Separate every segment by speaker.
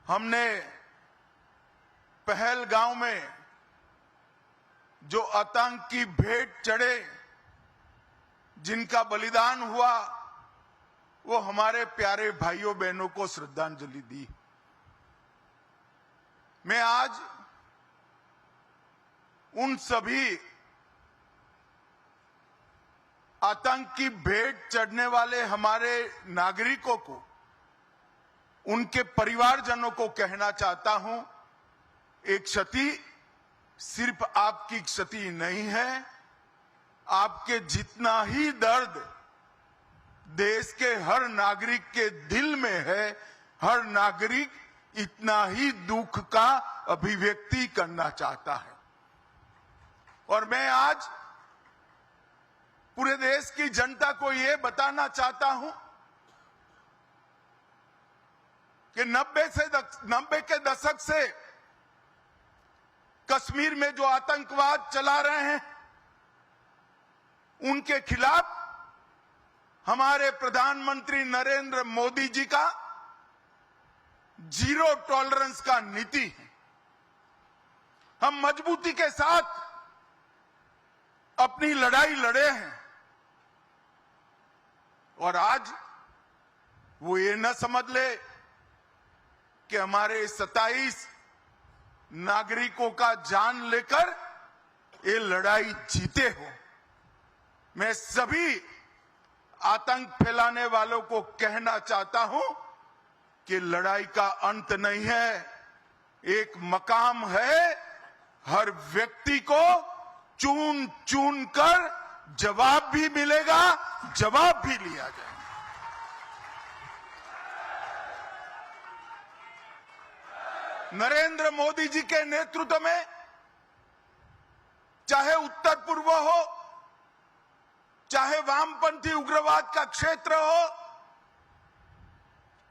Speaker 1: हमने पहलगांव में जो आतंक की भेंट चढ़े, जिनका बलिदान हुआ, वो हमारे प्यारे भाइयों बहनों को श्रद्धांजलि दी। मैं आज उन सभी आतंक की भेंट चढ़ने वाले हमारे नागरिकों को, उनके परिवारजनों को कहना चाहता हूं, एक क्षति सिर्फ आपकी क्षति नहीं है, आपके जितना ही दर्द देश के हर नागरिक के दिल में है, हर नागरिक इतना ही दुख का अभिव्यक्ति करना चाहता है। और मैं आज पूरे देश की जनता को यह बताना चाहता हूं कि 90 के दशक से कश्मीर में जो आतंकवाद चला रहे हैं, उनके खिलाफ हमारे प्रधानमंत्री नरेंद्र मोदी जी का जीरो टॉलरेंस का नीति है। हम मजबूती के साथ अपनी लड़ाई लड़े हैं और आज वो ये न समझ ले कि हमारे 27 नागरिकों का जान लेकर ये लड़ाई जीते हो। मैं सभी आतंक फैलाने वालों को कहना चाहता हूं कि लड़ाई का अंत नहीं है, एक मकाम है। हर व्यक्ति को चुन चुन कर जवाब भी मिलेगा, जवाब भी लिया जाएगा। नरेंद्र मोदी जी के नेतृत्व में चाहे उत्तर पूर्व हो, चाहे वामपंथी उग्रवाद का क्षेत्र हो,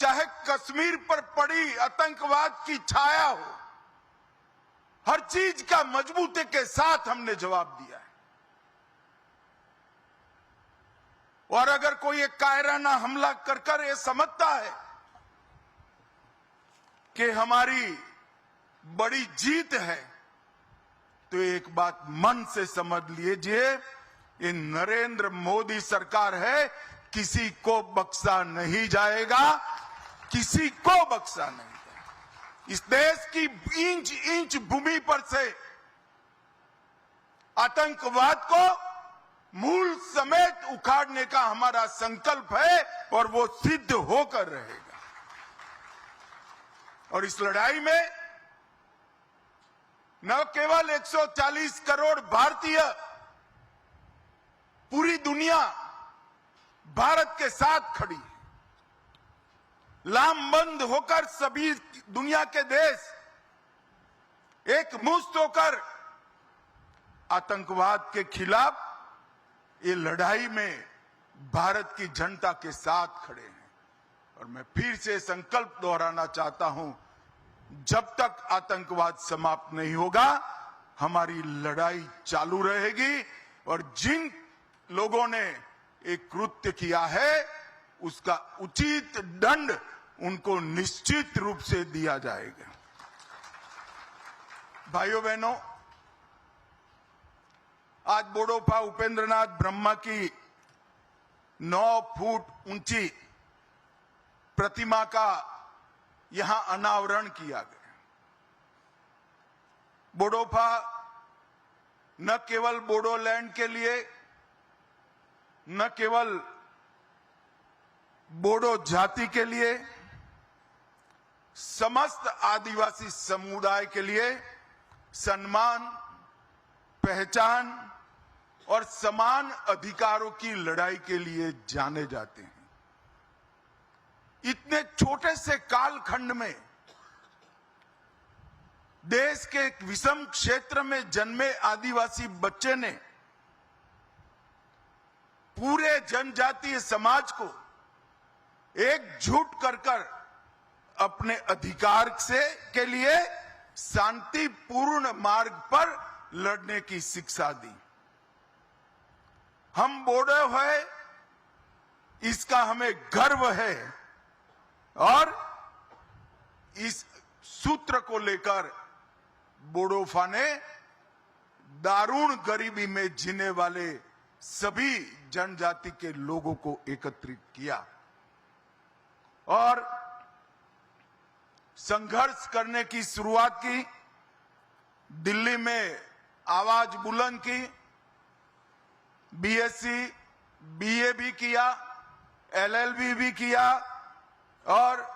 Speaker 1: चाहे कश्मीर पर पड़ी आतंकवाद की छाया हो, हर चीज का मजबूती के साथ हमने जवाब दिया है। और अगर कोई एक कायराना हमला कर ये समझता है कि हमारी बड़ी जीत है, तो एक बात मन से समझ लीजिए, ये नरेंद्र मोदी सरकार है, किसी को बख्शा नहीं जाएगा, किसी को बख्शा नहीं जाएगा। इस देश की इंच इंच भूमि पर से आतंकवाद को मूल समेत उखाड़ने का हमारा संकल्प है और वो सिद्ध होकर रहेगा। और इस लड़ाई में न केवल 140 करोड़ भारतीय, पूरी दुनिया भारत के साथ खड़ी है। लामबंद होकर सभी दुनिया के देश एकमुश्त होकर आतंकवाद के खिलाफ ये लड़ाई में भारत की जनता के साथ खड़े हैं। और मैं फिर से संकल्प दोहराना चाहता हूं, जब तक आतंकवाद समाप्त नहीं होगा, हमारी लड़ाई चालू रहेगी। और जिन लोगों ने एक कृत्य किया है, उसका उचित दंड उनको निश्चित रूप से दिया जाएगा। भाइयों बहनों, आज बोडोफा उपेंद्रनाथ ब्रह्मा की 9 फुट ऊंची प्रतिमा का यहां अनावरण किया गया। बोडोफा न केवल बोडोलैंड के लिए, न केवल बोडो जाति के लिए, समस्त आदिवासी समुदाय के लिए सम्मान, पहचान और समान अधिकारों की लड़ाई के लिए जाने जाते हैं। इतने छोटे से कालखंड में देश के एक विषम क्षेत्र में जन्मे आदिवासी बच्चे ने पूरे जनजातीय समाज को एकजुट कर अपने अधिकार से के लिए शांतिपूर्ण मार्ग पर लड़ने की शिक्षा दी। हम बोडो है, इसका हमें गर्व है और इस सूत्र को लेकर बोडोफा ने दारुण गरीबी में जीने वाले सभी जनजाति के लोगों को एकत्रित किया और संघर्ष करने की शुरुआत की। दिल्ली में आवाज बुलंद की, बीएससी बीए भी किया, एलएलबी भी किया और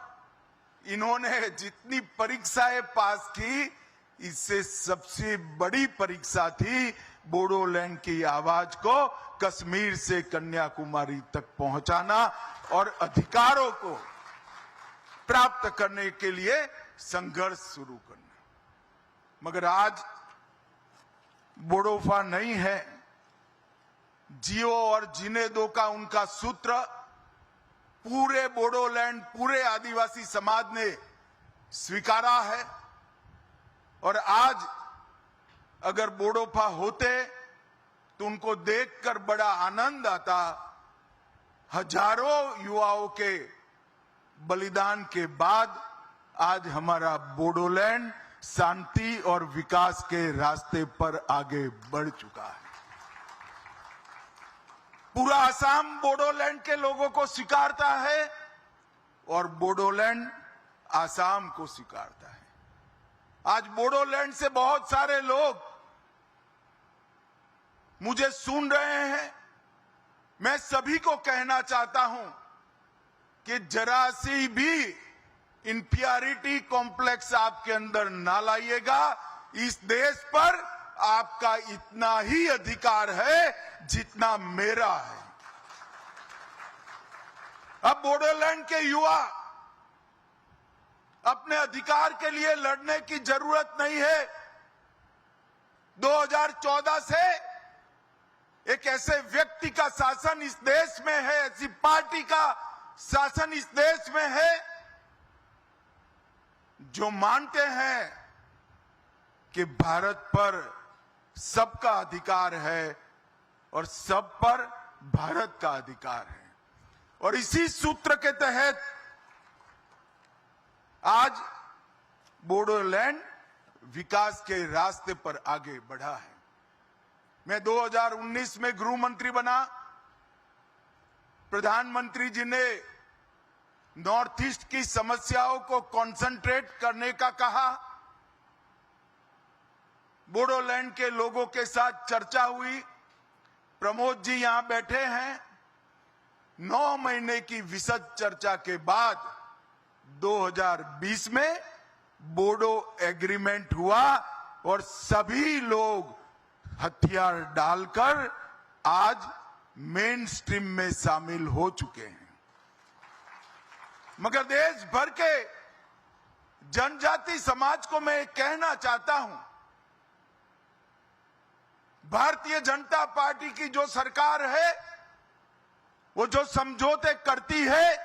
Speaker 1: इन्होंने जितनी परीक्षाएं पास की, इससे सबसे बड़ी परीक्षा थी बोडोलैंड की आवाज को कश्मीर से कन्याकुमारी तक पहुंचाना और अधिकारों को प्राप्त करने के लिए संघर्ष शुरू करना। मगर आज बोडोफा नहीं है, जियो और जीने दो का उनका सूत्र पूरे बोडोलैंड, पूरे आदिवासी समाज ने स्वीकारा है। और आज अगर बोडोफा होते तो उनको देखकर बड़ा आनंद आता। हजारों युवाओं के बलिदान के बाद आज हमारा बोडोलैंड शांति और विकास के रास्ते पर आगे बढ़ चुका है। पूरा असम बोडोलैंड के लोगों को स्वीकारता है और बोडोलैंड असम को स्वीकारता है। आज बोडोलैंड से बहुत सारे लोग मुझे सुन रहे हैं। मैं सभी को कहना चाहता हूं कि जरा सी भी इंफीरियरिटी कॉम्प्लेक्स आपके अंदर ना लाइएगा। इस देश पर आपका इतना ही अधिकार है जितना मेरा है। अब बोडोलैंड के युवा अपने अधिकार के लिए लड़ने की जरूरत नहीं है। 2014 से एक ऐसे व्यक्ति का शासन इस देश में है, ऐसी पार्टी का शासन इस देश में है जो मानते हैं कि भारत पर सबका अधिकार है और सब पर भारत का अधिकार है। और इसी सूत्र के तहत आज बोडोलैंड विकास के रास्ते पर आगे बढ़ा है। मैं 2019 में गृह मंत्री बना। प्रधानमंत्री जी ने नॉर्थ ईस्ट की समस्याओं को कंसंट्रेट करने का कहा। बोडोलैंड के लोगों के साथ चर्चा हुई। प्रमोद जी यहां बैठे हैं। 9 महीने की विशद चर्चा के बाद 2020 में बोडो एग्रीमेंट हुआ और सभी लोग हथियार डालकर आज मेन स्ट्रीम में शामिल हो चुके हैं। मगर देश भर के जनजाति समाज को मैं कहना चाहता हूं, भारतीय जनता पार्टी की जो सरकार है वो जो समझौते करती है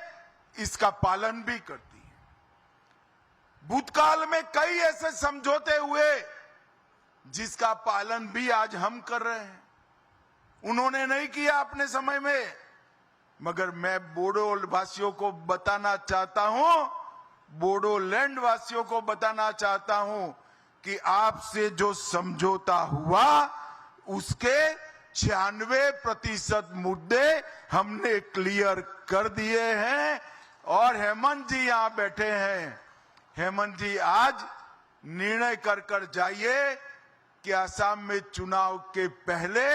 Speaker 1: इसका पालन भी करती है। भूतकाल में कई ऐसे समझौते हुए जिसका पालन भी आज हम कर रहे हैं। उन्होंने नहीं किया अपने समय में, मगर मैं बोडो वासियों को बताना चाहता हूं, बोडोलैंड वासियों को बताना चाहता हूं कि आपसे जो समझौता हुआ उसके 96% मुद्दे हमने क्लियर कर दिए हैं। और हेमंत जी यहां बैठे हैं। हेमंत जी आज निर्णय कर जाइए कि असम में चुनाव के पहले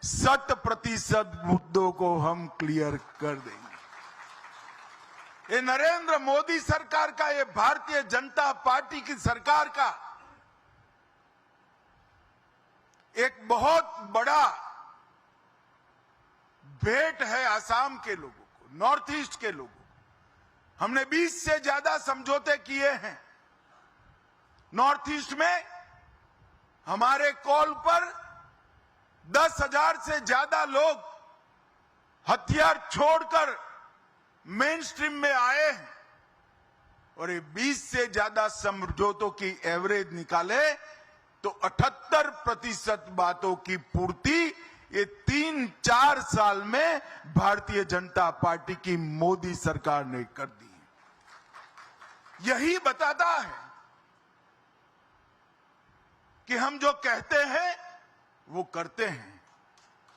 Speaker 1: 100% मुद्दों को हम क्लियर कर देंगे। ये नरेंद्र मोदी सरकार का, ये भारतीय जनता पार्टी की सरकार का एक बहुत बड़ा भेंट है असम के लोगों को, नॉर्थ ईस्ट के लोगों को। हमने 20 से ज्यादा समझौते किए हैं। नॉर्थ ईस्ट में हमारे कॉल पर 10,000 से ज्यादा लोग हथियार छोड़कर मेन स्ट्रीम में आए हैं। और ये 20 से ज्यादा समझौतों की एवरेज निकाले तो 78% बातों की पूर्ति ये 3-4 साल में भारतीय जनता पार्टी की मोदी सरकार ने कर दी। यही बताता है कि हम जो कहते हैं वो करते हैं।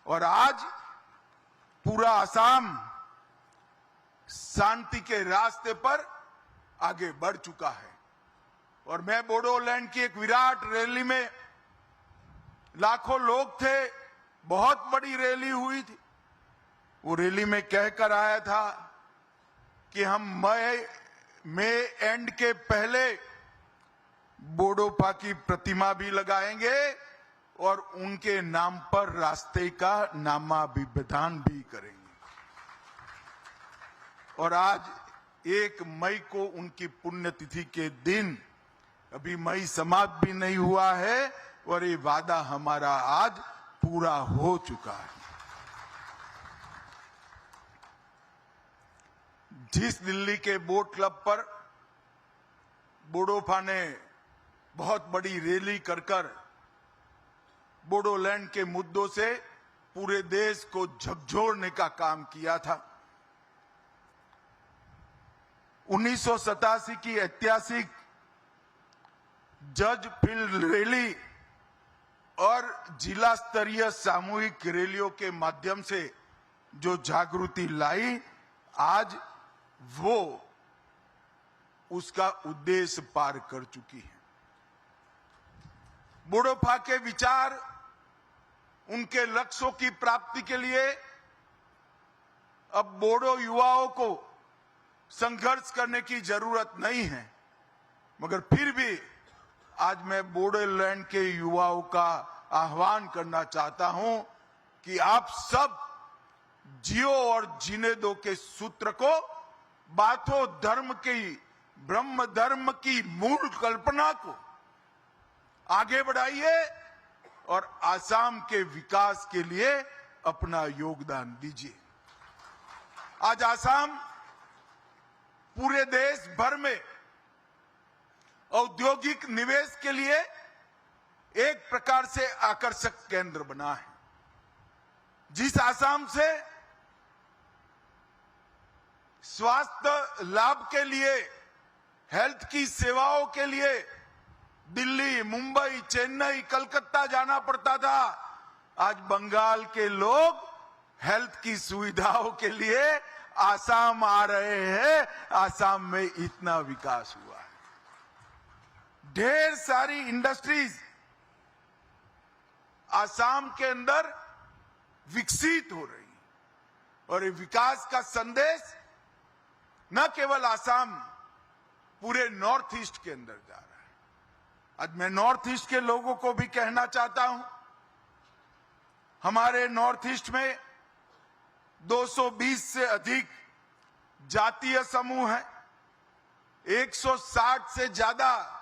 Speaker 1: और आज पूरा असम शांति के रास्ते पर आगे बढ़ चुका है। और मैं बोडोलैंड की एक विराट रैली में, लाखों लोग थे, बहुत बड़ी रैली हुई थी। वो रैली में कहकर आया था कि हम मई एंड के पहले बोडोपा की प्रतिमा भी लगाएंगे और उनके नाम पर रास्ते का नामाभिधान भी करेंगे। और आज 1 मई को उनकी पुण्यतिथि के दिन, अभी मई समाप्त भी नहीं हुआ है और ये वादा हमारा आज पूरा हो चुका है। जिस दिल्ली के बोट क्लब पर बोडोपा ने बहुत बड़ी रैली कर बोडोलैंड के मुद्दों से पूरे देश को झकझोरने का काम किया था। 1987 की ऐतिहासिक जज फील्ड रैली और जिला स्तरीय सामूहिक रैलियों के माध्यम से जो जागृति लाई, आज वो उसका उद्देश्य पार कर चुकी है। बोडोपा के विचार, उनके लक्ष्यों की प्राप्ति के लिए अब बोडो युवाओं को संघर्ष करने की जरूरत नहीं है। मगर फिर भी आज मैं बोडोलैंड के युवाओं का आह्वान करना चाहता हूं कि आप सब जियो और जीने दो के सूत्र को, बाथो धर्म की, ब्रह्म धर्म की मूल कल्पना को आगे बढ़ाइए और आसाम के विकास के लिए अपना योगदान दीजिए। आज आसाम पूरे देश भर में औद्योगिक निवेश के लिए एक प्रकार से आकर्षक केंद्र बना है। जिस आसाम से स्वास्थ्य लाभ के लिए, हेल्थ की सेवाओं के लिए दिल्ली, मुंबई, चेन्नई, कलकत्ता जाना पड़ता था, आज बंगाल के लोग हेल्थ की सुविधाओं के लिए आसाम आ रहे हैं। आसाम में इतना विकास हुआ है। ढेर सारी इंडस्ट्रीज आसाम के अंदर विकसित हो रही है और ये विकास का संदेश न केवल आसाम, पूरे नॉर्थ ईस्ट के अंदर जा रहा है। आज मैं नॉर्थ ईस्ट के लोगों को भी कहना चाहता हूं, हमारे नॉर्थ ईस्ट में 220 से अधिक जातीय समूह हैं, 160 से ज्यादा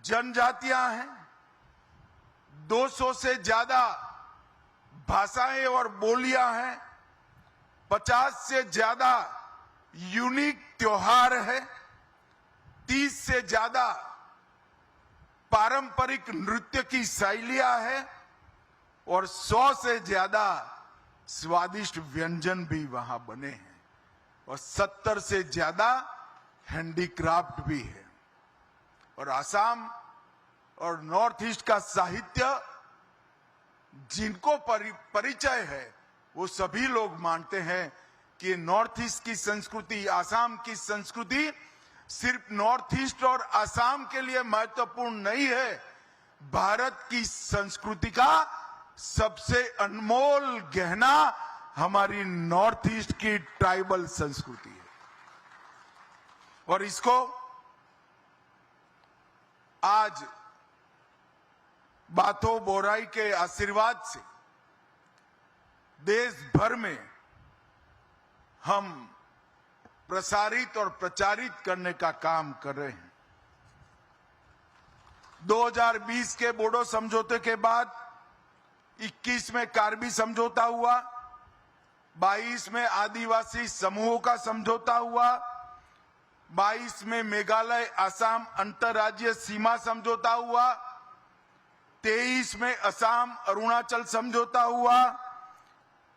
Speaker 1: जनजातियां हैं, 200 से ज्यादा भाषाएं और बोलियां हैं, 50 से ज्यादा यूनिक त्योहार है, 30 से ज्यादा पारंपरिक नृत्य की शैलियां हैं और 100 से ज्यादा स्वादिष्ट व्यंजन भी वहां बने हैं और 70 से ज्यादा हैंडीक्राफ्ट भी है। और आसाम और नॉर्थ ईस्ट का साहित्य जिनको परिचय है, वो सभी लोग मानते हैं कि नॉर्थ ईस्ट की संस्कृति, आसाम की संस्कृति सिर्फ नॉर्थ ईस्ट और आसाम के लिए महत्वपूर्ण नहीं है, भारत की संस्कृति का सबसे अनमोल गहना हमारी नॉर्थ ईस्ट की ट्राइबल संस्कृति है। और इसको आज बाथो बोराई के आशीर्वाद से देश भर में हम प्रसारित और प्रचारित करने का काम कर रहे हैं। 2020 के बोडो समझौते के बाद 21 में कार्बी समझौता हुआ, 22 में आदिवासी समूहों का समझौता हुआ, 22 में मेघालय आसाम अंतर्राज्यीय सीमा समझौता हुआ, 23 में असम अरुणाचल समझौता हुआ,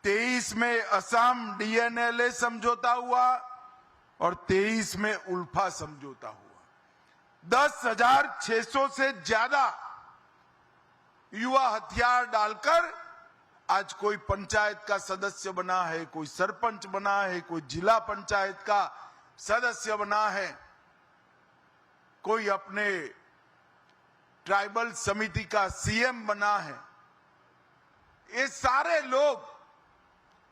Speaker 1: 23 में असम डीएनएलए समझौता हुआ और 23 में उल्फा समझौता हुआ। 10,600 से ज्यादा युवा हथियार डालकर आज कोई पंचायत का सदस्य बना है, कोई सरपंच बना है, कोई जिला पंचायत का सदस्य बना है, कोई अपने ट्राइबल समिति का सीएम बना है। ये सारे लोग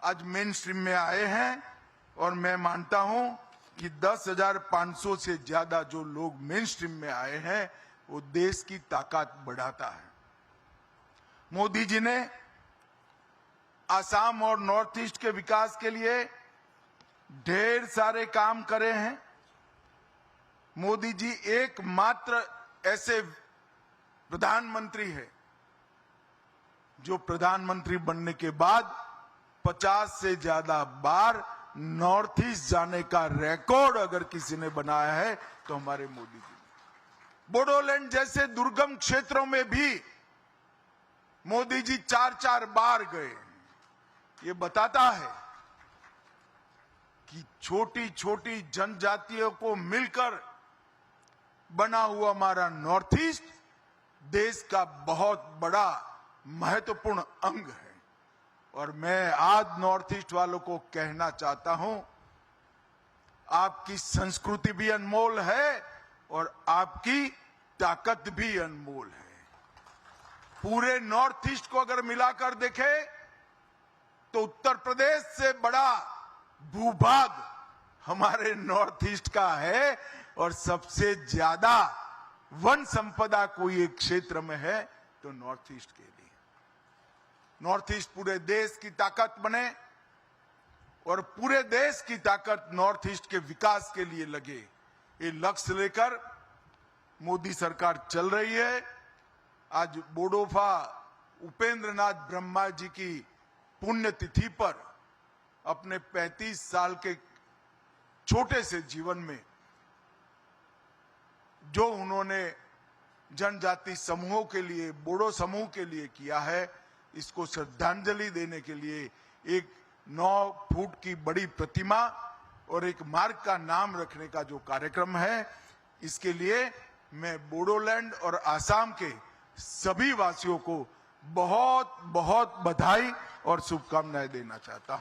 Speaker 1: आज मेन स्ट्रीम में आए हैं और मैं मानता हूं कि 10,500 से ज्यादा जो लोग मेन स्ट्रीम में आए हैं वो देश की ताकत बढ़ाता है। मोदी जी ने आसाम और नॉर्थ ईस्ट के विकास के लिए ढेर सारे काम करे हैं। मोदी जी एकमात्र ऐसे प्रधानमंत्री है जो प्रधानमंत्री बनने के बाद 50 से ज्यादा बार नॉर्थ ईस्ट जाने का रिकॉर्ड अगर किसी ने बनाया है तो हमारे मोदी जी ने। बोडोलैंड जैसे दुर्गम क्षेत्रों में भी मोदी जी 4-4 बार गए। ये बताता है कि छोटी छोटी जनजातियों को मिलकर बना हुआ हमारा नॉर्थ ईस्ट देश का बहुत बड़ा महत्वपूर्ण अंग है। और मैं आज नॉर्थ ईस्ट वालों को कहना चाहता हूं, आपकी संस्कृति भी अनमोल है और आपकी ताकत भी अनमोल है। पूरे नॉर्थ ईस्ट को अगर मिलाकर देखे तो उत्तर प्रदेश से बड़ा भूभाग हमारे नॉर्थ ईस्ट का है और सबसे ज्यादा वन संपदा कोई एक क्षेत्र में है तो नॉर्थ ईस्ट के लिए। नॉर्थ ईस्ट पूरे देश की ताकत बने और पूरे देश की ताकत नॉर्थ ईस्ट के विकास के लिए लगे, ये लक्ष्य लेकर मोदी सरकार चल रही है। आज बोडोफा उपेंद्र नाथ ब्रह्मा जी की पुण्यतिथि पर अपने 35 साल के छोटे से जीवन में जो उन्होंने जनजाति समूहों के लिए, बोडो समूह के लिए किया है, इसको श्रद्धांजलि देने के लिए एक 9 फुट की बड़ी प्रतिमा और एक मार्ग का नाम रखने का जो कार्यक्रम है, इसके लिए मैं बोडोलैंड और आसाम के सभी वासियों को बहुत बहुत बधाई और शुभकामनाएं देना चाहता हूं।